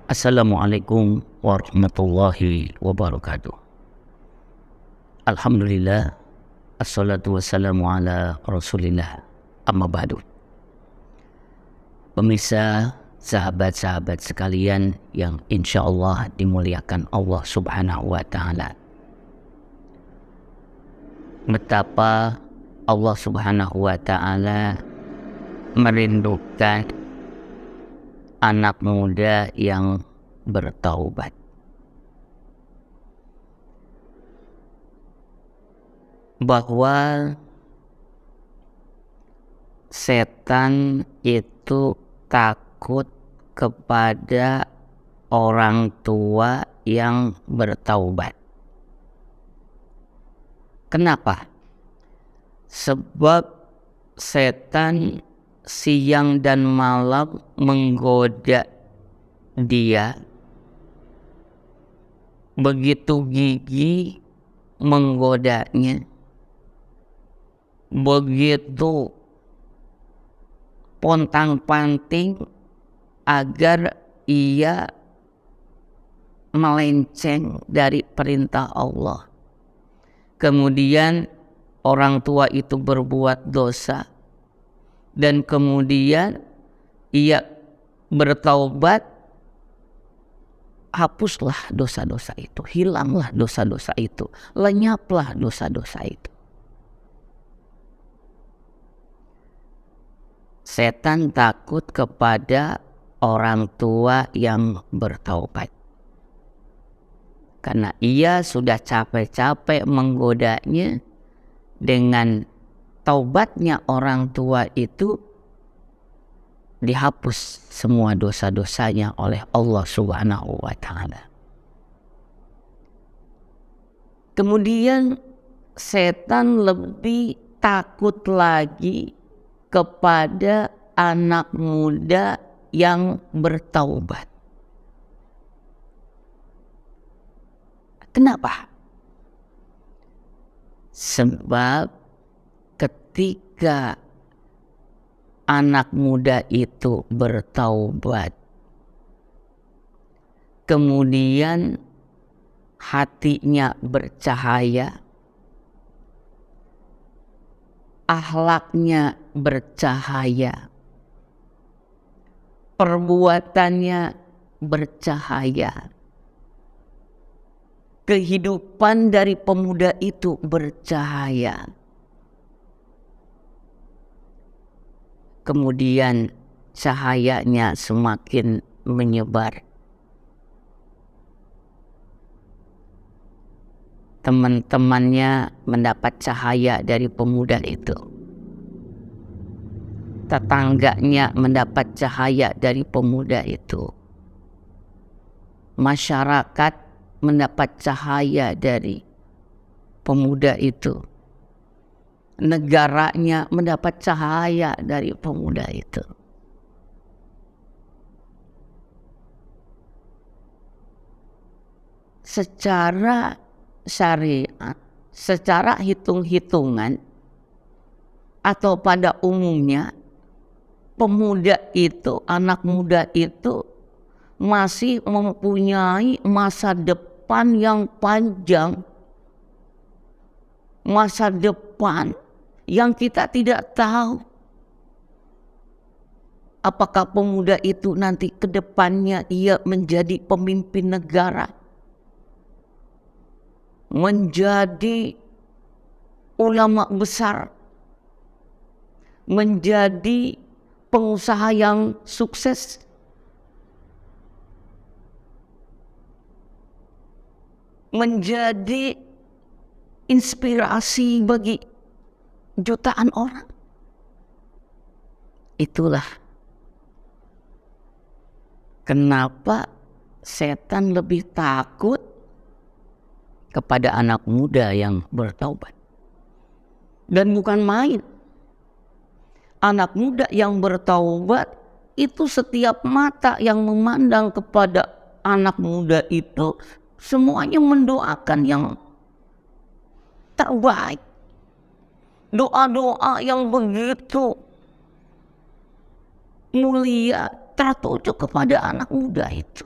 Assalamualaikum warahmatullahi wabarakatuh. Alhamdulillah, assalatu wassalamu ala rasulillah, amma ba'du. Pemirsa, sahabat-sahabat sekalian yang insya Allah dimuliakan Allah subhanahu wa ta'ala. Betapa Allah subhanahu wa ta'ala merindukan anak muda yang bertaubat. Bahwa setan itu takut kepada orang tua yang bertaubat. Kenapa? Sebab setan siang dan malam menggoda dia, begitu gigih menggodanya, begitu pontang-panting agar ia melenceng dari perintah Allah. Kemudian orang tua itu berbuat dosa, dan kemudian ia bertaubat, hapuslah dosa-dosa itu, hilanglah dosa-dosa itu, lenyaplah dosa-dosa itu. Setan takut kepada orang tua yang bertaubat, karena ia sudah capek-capek menggodanya. Dengan taubatnya orang tua itu dihapus semua dosa-dosanya oleh Allah subhanahu wa ta'ala. Kemudian setan lebih takut lagi kepada anak muda yang bertaubat. Kenapa? Sebab ketika anak muda itu bertaubat, kemudian hatinya bercahaya, akhlaknya bercahaya, perbuatannya bercahaya, kehidupan dari pemuda itu bercahaya. Kemudian cahayanya semakin menyebar. Teman-temannya mendapat cahaya dari pemuda itu. Tetangganya mendapat cahaya dari pemuda itu. Masyarakat mendapat cahaya dari pemuda itu. Negaranya mendapat cahaya dari pemuda itu. Secara syariat, secara hitung-hitungan atau pada umumnya, pemuda itu, anak muda itu masih mempunyai masa depan yang panjang, masa depan yang kita tidak tahu apakah pemuda itu nanti ke depannya ia menjadi pemimpin negara, menjadi ulama besar, menjadi pengusaha yang sukses, menjadi inspirasi bagi jutaan orang. Itulah kenapa setan lebih takut kepada anak muda yang bertaubat. Dan bukan main. Anak muda yang bertaubat itu, setiap mata yang memandang kepada anak muda itu semuanya mendoakan yang terbaik. Doa-doa yang begitu mulia tertuju kepada anak muda itu.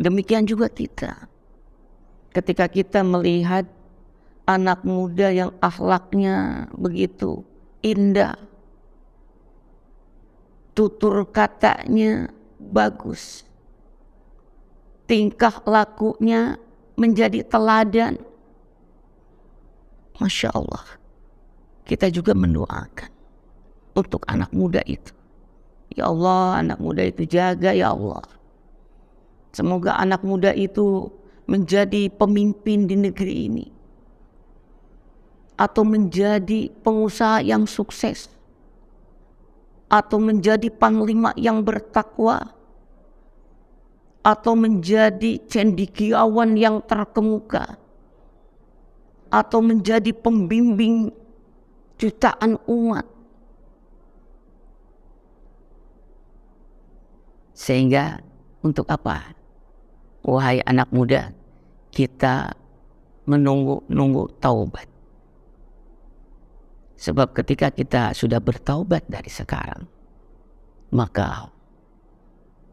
Demikian juga kita. Ketika kita melihat anak muda yang akhlaknya begitu indah, tutur katanya bagus, tingkah lakunya menjadi teladan, Masya Allah, kita juga mendoakan untuk anak muda itu. Ya Allah, anak muda itu jaga ya Allah. Semoga anak muda itu menjadi pemimpin di negeri ini, atau menjadi pengusaha yang sukses, atau menjadi panglima yang bertakwa, atau menjadi cendekiawan yang terkemuka, atau menjadi pembimbing jutaan umat. Sehingga untuk apa, wahai anak muda, kita menunggu taubat? Sebab ketika kita sudah bertaubat dari sekarang, maka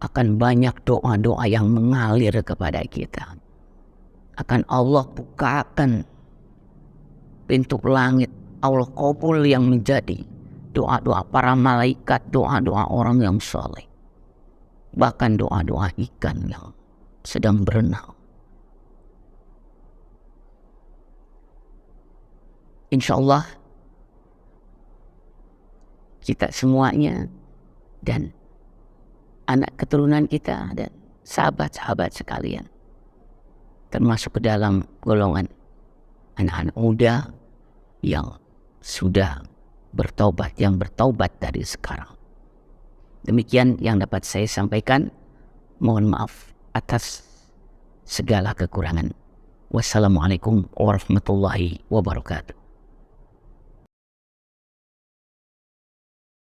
akan banyak doa-doa yang mengalir kepada kita. Akan Allah bukakan pintu langit, Allah kabul yang menjadi doa-doa para malaikat, doa-doa orang yang soleh, bahkan doa-doa ikan yang sedang berenang. Insya Allah kita semuanya dan anak keturunan kita dan sahabat-sahabat sekalian termasuk ke dalam golongan anak-anak muda yang sudah bertaubat, yang bertaubat dari sekarang. Demikian yang dapat saya sampaikan. Mohon maaf atas segala kekurangan. Wassalamualaikum warahmatullahi wabarakatuh.